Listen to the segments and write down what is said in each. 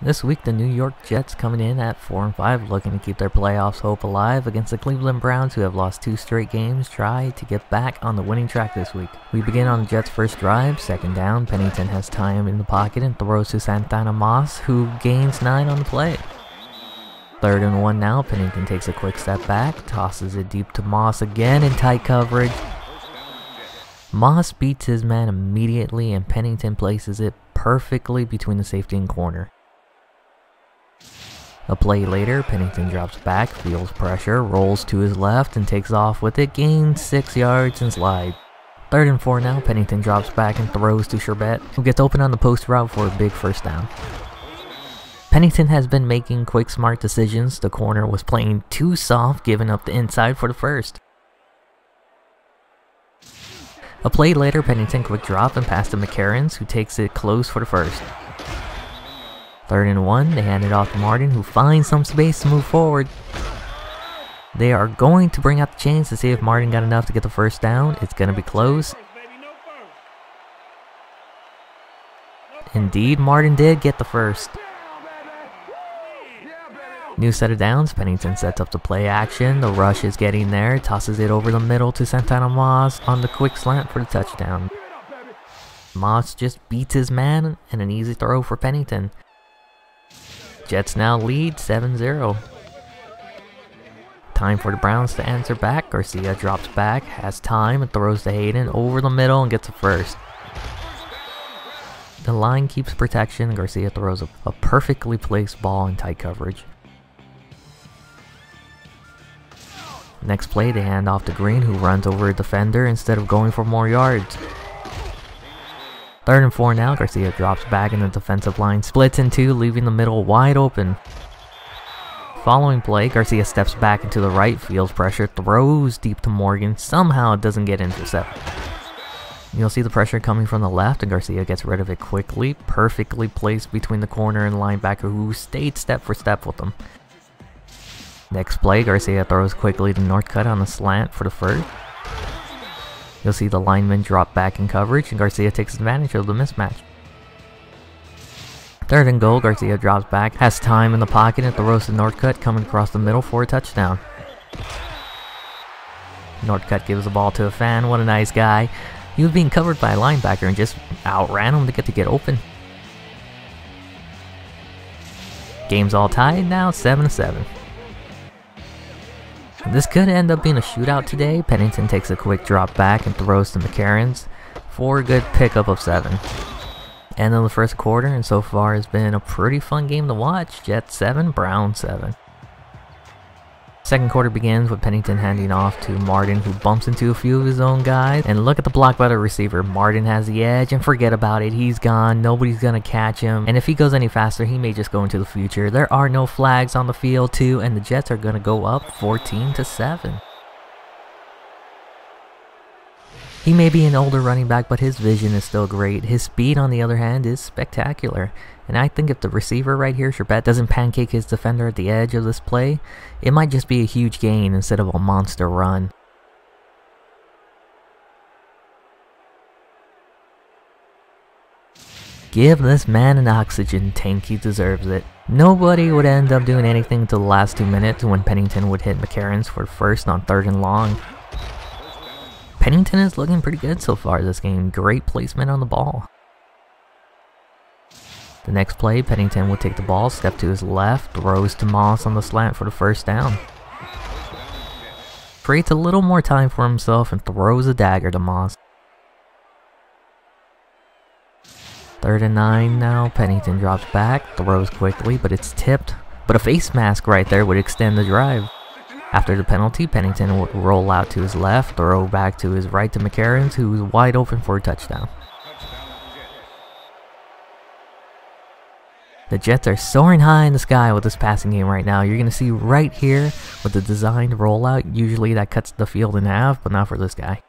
This week, the New York Jets coming in at 4-5, looking to keep their playoffs hope alive against the Cleveland Browns, who have lost 2 straight games, try to get back on the winning track this week. We begin on the Jets' first drive, second down. Pennington has time in the pocket and throws to Santana Moss, who gains 9 on the play. 3rd and 1 now. Pennington takes a quick step back, tosses it deep to Moss again in tight coverage. Moss beats his man immediately, and Pennington places it perfectly between the safety and corner. A play later, Pennington drops back, feels pressure, rolls to his left, and takes off with it, gains 6 yards and slides. 3rd and 4 now. Pennington drops back and throws to Sherbet, who gets open on the post route for a big first down. Pennington has been making quick, smart decisions. The corner was playing too soft, giving up the inside for the first. A play later, Pennington quick drop and pass to McCarrans, who takes it close for the first. 3rd and 1, they hand it off to Martin, who finds some space to move forward. They are going to bring out the chains to see if Martin got enough to get the first down. It's going to be close. Indeed, Martin did get the first. New set of downs. Pennington sets up the play action. The rush is getting there. Tosses it over the middle to Santana Moss on the quick slant for the touchdown. Moss just beats his man, and an easy throw for Pennington. Jets now lead 7-0. Time for the Browns to answer back. Garcia drops back, has time, and throws to Hayden over the middle and gets a first. The line keeps protection. Garcia throws a perfectly placed ball in tight coverage. Next play, they hand off to Green, who runs over a defender instead of going for more yards. 3rd and 4 now. Garcia drops back and the defensive line splits in 2, leaving the middle wide open. Following play, Garcia steps back into the right, feels pressure, throws deep to Morgan. Somehow it doesn't get intercepted. You'll see the pressure coming from the left, and Garcia gets rid of it quickly, perfectly placed between the corner and linebacker, who stayed step for step with him. Next play, Garcia throws quickly to Northcutt on the slant for the first. You'll see the lineman drop back in coverage, and Garcia takes advantage of the mismatch. 3rd and goal, Garcia drops back, has time in the pocket, and throws to Northcutt, coming across the middle for a touchdown. Northcutt gives the ball to a fan. What a nice guy. He was being covered by a linebacker and just outran him to get open. Game's all tied now, 7-7. This could end up being a shootout today. Pennington takes a quick drop back and throws to McCarrans for a good pickup of 7. End of the first quarter, and so far has been a pretty fun game to watch. Jets 7, Browns 7. Second quarter begins with Pennington handing off to Martin, who bumps into a few of his own guys. And look at the block by the receiver. Martin has the edge, and forget about it. He's gone. Nobody's going to catch him. And if he goes any faster, he may just go into the future. There are no flags on the field, too, and the Jets are going to go up 14-7. He may be an older running back, but his vision is still great. His speed, on the other hand, is spectacular. And I think if the receiver right here, Sherbet, doesn't pancake his defender at the edge of this play, it might just be a huge gain instead of a monster run. Give this man an oxygen tank, he deserves it. Nobody would end up doing anything until the last 2 minutes when Pennington would hit McCarrans for first on 3rd and long. Pennington is looking pretty good so far this game. Great placement on the ball. The next play, Pennington will take the ball, step to his left, throws to Moss on the slant for the first down. Creates a little more time for himself and throws a dagger to Moss. 3rd and 9 now. Pennington drops back, throws quickly, but it's tipped. But a face mask right there would extend the drive. After the penalty, Pennington would roll out to his left, throw back to his right to McCarrans, who is wide open for a touchdown. The Jets are soaring high in the sky with this passing game right now. You're going to see right here with the designed rollout. Usually that cuts the field in half, but not for this guy.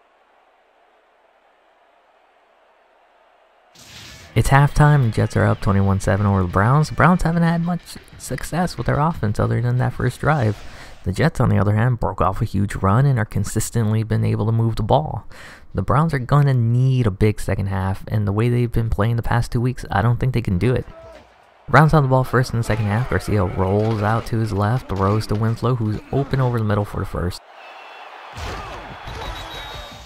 It's halftime. The Jets are up 21-7 over the Browns. The Browns haven't had much success with their offense other than that first drive. The Jets, on the other hand, broke off a huge run and are consistently been able to move the ball. The Browns are going to need a big second half, and the way they've been playing the past 2 weeks, I don't think they can do it. Browns on the ball first in the second half. Garcia rolls out to his left, throws to Winslow, who's open over the middle for the first.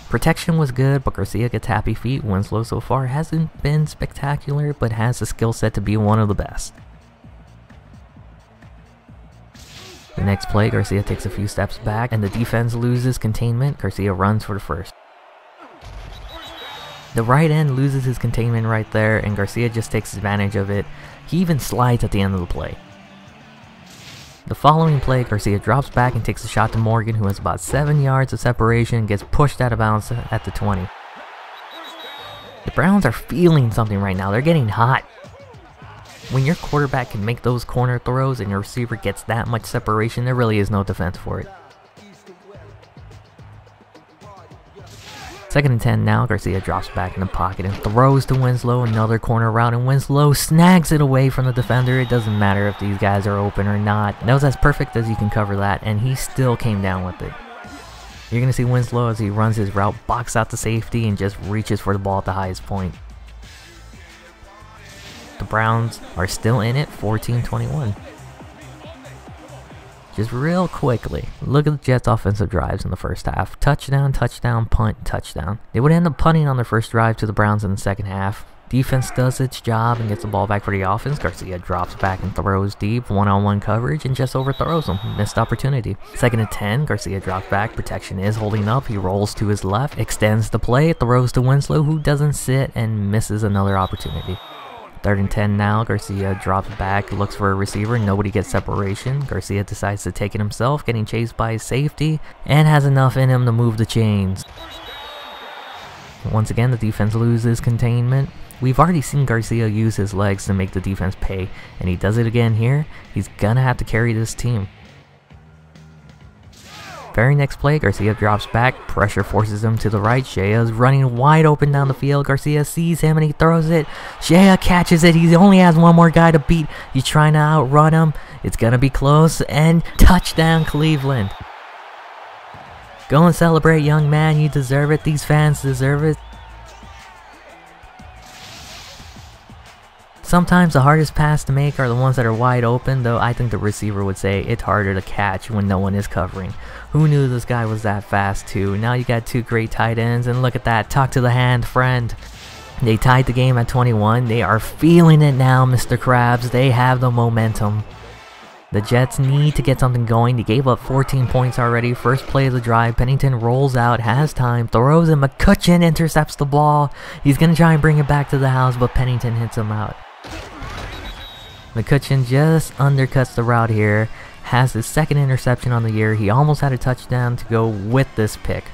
Protection was good, but Garcia gets happy feet. Winslow so far hasn't been spectacular, but has the skill set to be one of the best. The next play, Garcia takes a few steps back, and the defense loses containment. Garcia runs for the first. The right end loses his containment right there, and Garcia just takes advantage of it. He even slides at the end of the play. The following play, Garcia drops back and takes a shot to Morgan, who has about 7 yards of separation, gets pushed out of bounds at the 20. The Browns are feeling something right now. They're getting hot. When your quarterback can make those corner throws and your receiver gets that much separation, there really is no defense for it. 2nd and 10 now. Garcia drops back in the pocket and throws to Winslow. Another corner route, and Winslow snags it away from the defender. It doesn't matter if these guys are open or not. That was as perfect as you can cover that, and he still came down with it. You're going to see Winslow as he runs his route, box out the safety, and just reaches for the ball at the highest point. The Browns are still in it, 14-21. Just real quickly, look at the Jets' offensive drives in the first half. Touchdown, touchdown, punt, touchdown. They would end up punting on their first drive to the Browns in the second half. Defense does its job and gets the ball back for the offense. Garcia drops back and throws deep, one-on-one coverage, and just overthrows them. Missed opportunity. 2nd and 10, Garcia drops back. Protection is holding up. He rolls to his left, extends the play, throws to Winslow, who doesn't sit and misses another opportunity. 3rd and 10 now. Garcia drops back, looks for a receiver. Nobody gets separation. Garcia decides to take it himself, getting chased by his safety, and has enough in him to move the chains. Once again, the defense loses containment. We've already seen Garcia use his legs to make the defense pay, and he does it again here. He's gonna have to carry this team. Very next play, Garcia drops back, pressure forces him to the right. Shea's running wide open down the field. Garcia sees him and he throws it. Shea catches it. He only has one more guy to beat. He's trying to outrun him. It's gonna be close, and touchdown Cleveland. Go and celebrate, young man. You deserve it. These fans deserve it. Sometimes the hardest pass to make are the ones that are wide open, though I think the receiver would say it's harder to catch when no one is covering. Who knew this guy was that fast too? Now you got two great tight ends, and look at that, talk to the hand, friend. They tied the game at 21. They are feeling it now, Mr. Krabs. They have the momentum. The Jets need to get something going. They gave up 14 points already. First play of the drive, Pennington rolls out, has time, throws him. McCutcheon intercepts the ball. He's going to try and bring it back to the house, but Pennington hits him out. McCutcheon just undercuts the route here, has his 2nd interception on the year. He almost had a touchdown to go with this pick.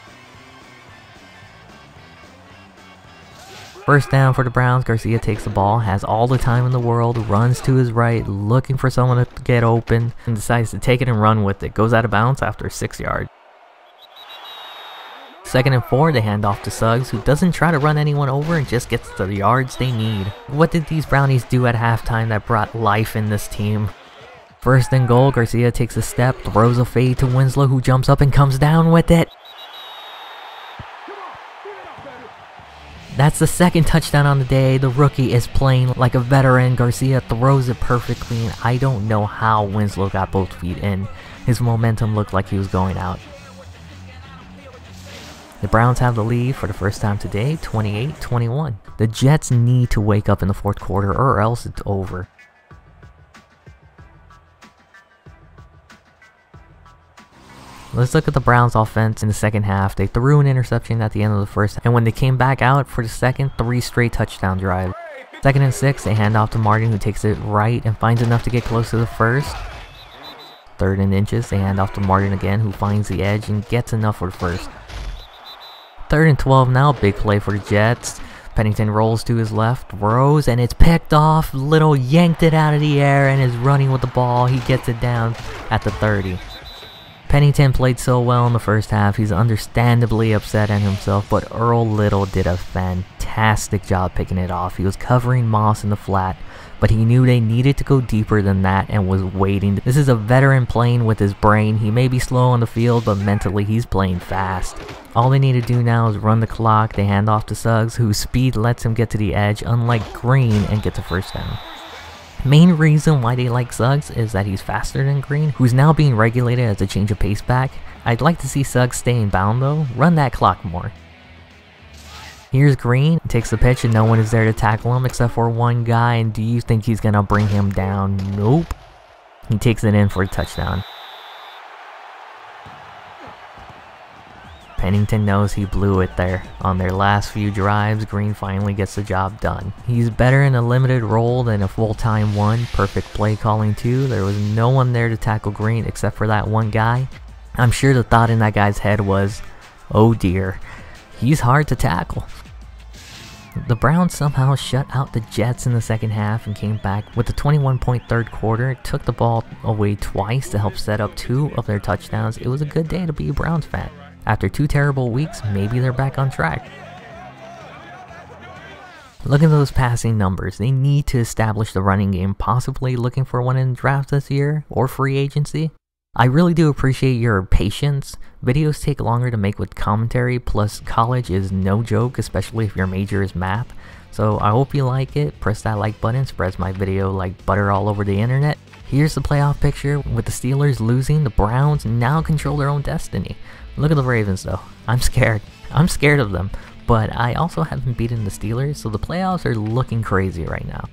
First down for the Browns. Garcia takes the ball, has all the time in the world, runs to his right, looking for someone to get open, and decides to take it and run with it. Goes out of bounds after 6 yards. 2nd and 4, they hand off to Suggs, who doesn't try to run anyone over and just gets the yards they need. What did these Brownies do at halftime that brought life in this team? 1st and goal, Garcia takes a step, throws a fade to Winslow, who jumps up and comes down with it. That's the 2nd touchdown on the day. The rookie is playing like a veteran. Garcia throws it perfectly, and I don't know how Winslow got both feet in. His momentum looked like he was going out. The Browns have the lead for the first time today, 28-21. The Jets need to wake up in the 4th quarter or else it's over. Let's look at the Browns offense in the second half. They threw an interception at the end of the first, and when they came back out for the second, 3 straight touchdown drive. 2nd and 6, they hand off to Martin, who takes it right and finds enough to get close to the first. 3rd and inches, they hand off to Martin again, who finds the edge and gets enough for the first. 3rd and 12 now, big play for the Jets. Pennington rolls to his left, throws, and it's picked off. Little yanked it out of the air and is running with the ball. He gets it down at the 30. Pennington played so well in the first half. He's understandably upset at himself, but Earl Little did a fantastic job picking it off. He was covering Moss in the flat, but he knew they needed to go deeper than that and was waiting. This is a veteran playing with his brain. He may be slow on the field, but mentally he's playing fast. All they need to do now is run the clock. They hand off to Suggs, whose speed lets him get to the edge, unlike Green, and get the first down. Main reason why they like Suggs is that he's faster than Green, who's now being regulated as a change of pace back. I'd like to see Suggs stay in bound though, run that clock more. Here's Green, takes the pitch and no one is there to tackle him except for one guy, and do you think he's gonna bring him down? Nope. He takes it in for a touchdown. Pennington knows he blew it there. On their last few drives, Green finally gets the job done. He's better in a limited role than a full-time one. Perfect play calling too. There was no one there to tackle Green except for that one guy. I'm sure the thought in that guy's head was, oh dear, he's hard to tackle. The Browns somehow shut out the Jets in the second half and came back with a 21-point third quarter, took the ball away twice to help set up 2 of their touchdowns. It was a good day to be a Browns fan. After 2 terrible weeks, maybe they're back on track. Look at those passing numbers. They need to establish the running game, possibly looking for one in the draft this year or free agency. I really do appreciate your patience. Videos take longer to make with commentary, plus college is no joke, especially if your major is math. So I hope you like it. Press that like button, spreads my video like butter all over the internet. Here's the playoff picture. With the Steelers losing, the Browns now control their own destiny. Look at the Ravens though. I'm scared. I'm scared of them. But I also haven't beaten the Steelers, so the playoffs are looking crazy right now.